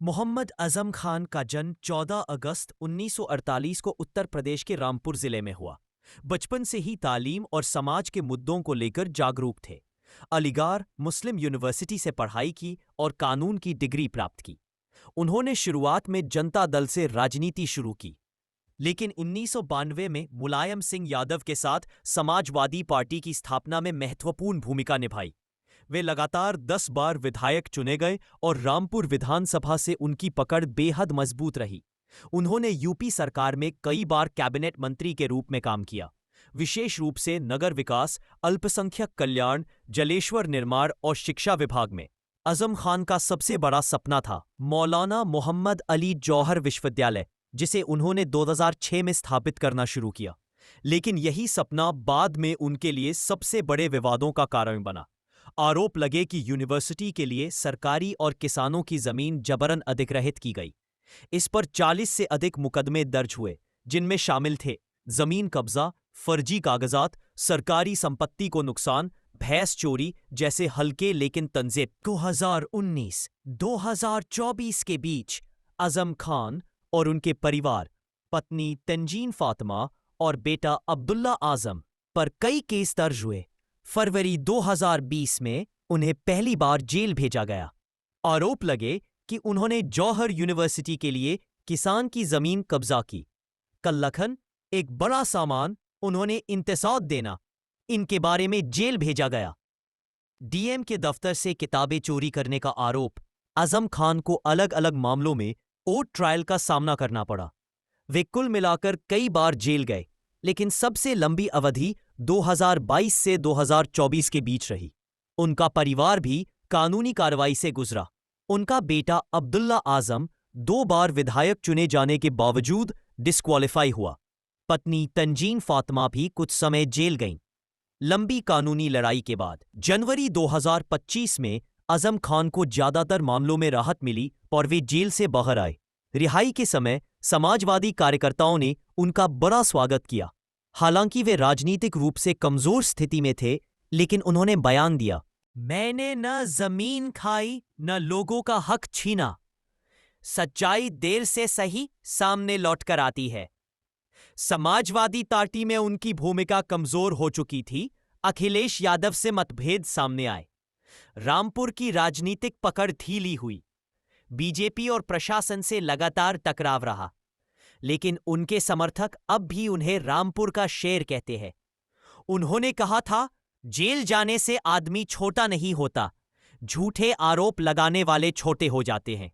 मोहम्मद आजम खान का जन्म 14 अगस्त 1948 को उत्तर प्रदेश के रामपुर जिले में हुआ। बचपन से ही तालीम और समाज के मुद्दों को लेकर जागरूक थे। अलीगढ़ मुस्लिम यूनिवर्सिटी से पढ़ाई की और कानून की डिग्री प्राप्त की। उन्होंने शुरुआत में जनता दल से राजनीति शुरू की, लेकिन 1992 में मुलायम सिंह यादव के साथ समाजवादी पार्टी की स्थापना में महत्वपूर्ण भूमिका निभाई। वे लगातार 10 बार विधायक चुने गए और रामपुर विधानसभा से उनकी पकड़ बेहद मजबूत रही। उन्होंने यूपी सरकार में कई बार कैबिनेट मंत्री के रूप में काम किया, विशेष रूप से नगर विकास, अल्पसंख्यक कल्याण, जलेश्वर निर्माण और शिक्षा विभाग में। आजम खान का सबसे बड़ा सपना था मौलाना मोहम्मद अली जौहर विश्वविद्यालय, जिसे उन्होंने 2006 में स्थापित करना शुरू किया। लेकिन यही सपना बाद में उनके लिए सबसे बड़े विवादों का कारण बना। आरोप लगे कि यूनिवर्सिटी के लिए सरकारी और किसानों की जमीन जबरन अधिग्रहित की गई। इस पर 40 से अधिक मुकदमे दर्ज हुए, जिनमें शामिल थे जमीन कब्जा, फर्जी कागजात, सरकारी संपत्ति को नुकसान, भैंस चोरी जैसे हल्के लेकिन तंजीम। 2019-2024 के बीच आजम खान और उनके परिवार, पत्नी तंजीन फातिमा और बेटा अब्दुल्ला आजम पर कई केस दर्ज हुए। फरवरी 2020 में उन्हें पहली बार जेल भेजा गया। आरोप लगे कि उन्होंने जौहर यूनिवर्सिटी के लिए किसान की जमीन कब्जा की। कल्लखन, एक बड़ा सामान उन्होंने इंतसाद देना, इनके बारे में जेल भेजा गया। डीएम के दफ्तर से किताबें चोरी करने का आरोप। आजम खान को अलग अलग मामलों में कोर्ट ट्रायल का सामना करना पड़ा। वे कुल मिलाकर कई बार जेल गए, लेकिन सबसे लंबी अवधि 2022 से 2024 के बीच रही। उनका परिवार भी कानूनी कार्रवाई से गुजरा। उनका बेटा अब्दुल्ला आजम 2 बार विधायक चुने जाने के बावजूद डिस्क्वालीफाई हुआ। पत्नी तंजीन फातिमा भी कुछ समय जेल गईं। लंबी कानूनी लड़ाई के बाद जनवरी 2025 में आजम खान को ज्यादातर मामलों में राहत मिली और वे जेल से बाहर आए। रिहाई के समय समाजवादी कार्यकर्ताओं ने उनका बड़ा स्वागत किया। हालांकि वे राजनीतिक रूप से कमजोर स्थिति में थे, लेकिन उन्होंने बयान दिया, मैंने न जमीन खाई न लोगों का हक छीना। सच्चाई देर से सही सामने लौटकर आती है। समाजवादी पार्टी में उनकी भूमिका कमजोर हो चुकी थी। अखिलेश यादव से मतभेद सामने आए। रामपुर की राजनीतिक पकड़ ढीली हुई। बीजेपी और प्रशासन से लगातार टकराव रहा, लेकिन उनके समर्थक अब भी उन्हें रामपुर का शेर कहते हैं। उन्होंने कहा था, जेल जाने से आदमी छोटा नहीं होता, झूठे आरोप लगाने वाले छोटे हो जाते हैं।